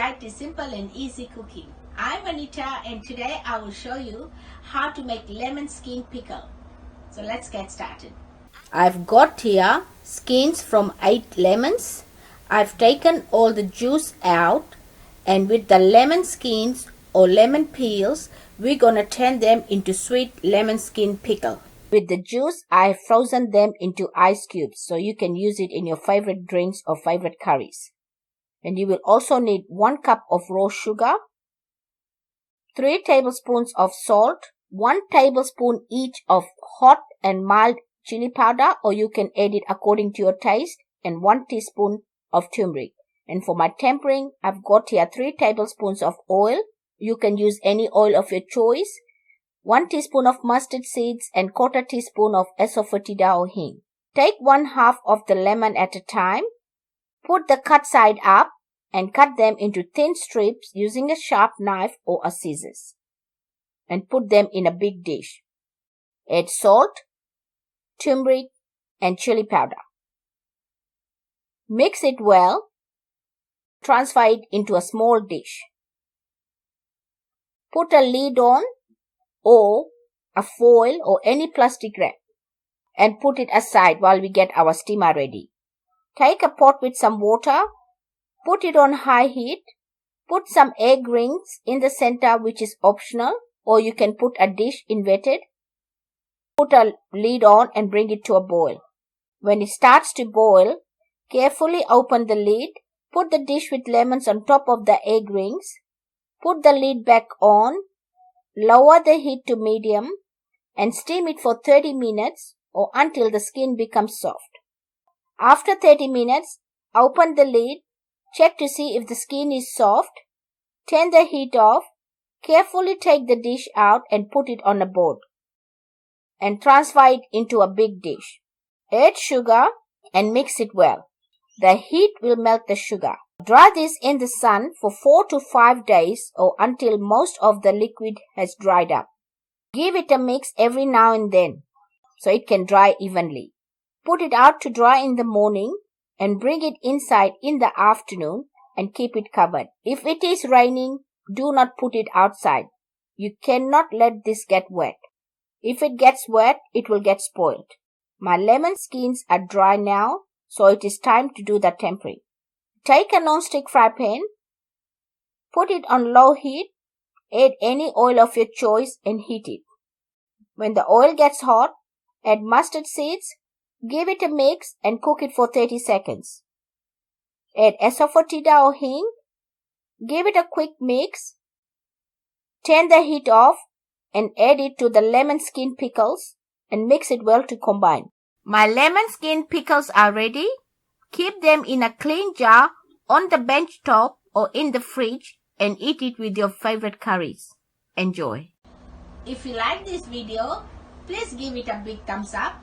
guide to simple and easy cooking. I'm Anita and today I will show you how to make lemon skin pickle. So let's get started. I've got here skins from 8 lemons. I've taken all the juice out, and with the lemon skins or lemon peels, we're gonna turn them into sweet lemon skin pickle. With the juice, I've frozen them into ice cubes so you can use it in your favorite drinks or favorite curries. And you will also need 1 cup of raw sugar, 3 tablespoons of salt, 1 tablespoon each of hot and mild chili powder, or you can add it according to your taste, and 1 teaspoon of turmeric. And for my tempering, I've got here 3 tablespoons of oil. You can use any oil of your choice, 1 teaspoon of mustard seeds, and 1/4 teaspoon of Asafoetida Or Hing. Take 1/2 of the lemon at a time. Put the cut side up and cut them into thin strips using a sharp knife or a scissors. And put them in a big dish. Add salt, turmeric, and chili powder. Mix it well. Transfer it into a small dish. Put a lid on or a foil or any plastic wrap and put it aside while we get our steamer ready. Take a pot with some water, put it on high heat, put some egg rings in the center, which is optional, or you can put a dish inverted. Put a lid on and bring it to a boil. When it starts to boil, carefully open the lid, put the dish with lemons on top of the egg rings, put the lid back on, lower the heat to medium, and steam it for 30 minutes or until the skin becomes soft. After 30 minutes, open the lid, check to see if the skin is soft, turn the heat off, carefully take the dish out and put it on a board, and transfer it into a big dish. Add sugar and mix it well. The heat will melt the sugar. Dry this in the sun for 4 to 5 days or until most of the liquid has dried up. Give it a mix every now and then so it can dry evenly. Put it out to dry in the morning and bring it inside in the afternoon and keep it covered. If it is raining, do not put it outside. You cannot let this get wet. If it gets wet, it will get spoiled. My lemon skins are dry now, so it is time to do the tempering. Take a non-stick fry pan, put it on low heat, add any oil of your choice and heat it. When the oil gets hot, add mustard seeds, give it a mix and cook it for 30 seconds. Add Asafoetida Or Hing, give it a quick mix, turn the heat off and add it to the lemon skin pickles and mix it well to combine. My lemon skin pickles are ready. Keep them in a clean jar on the bench top or in the fridge and eat it with your favorite curries. Enjoy. If you like this video, please give it a big thumbs up.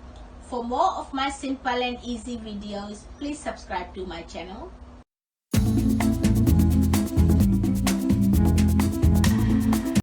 For more of my simple and easy videos, please subscribe to my channel.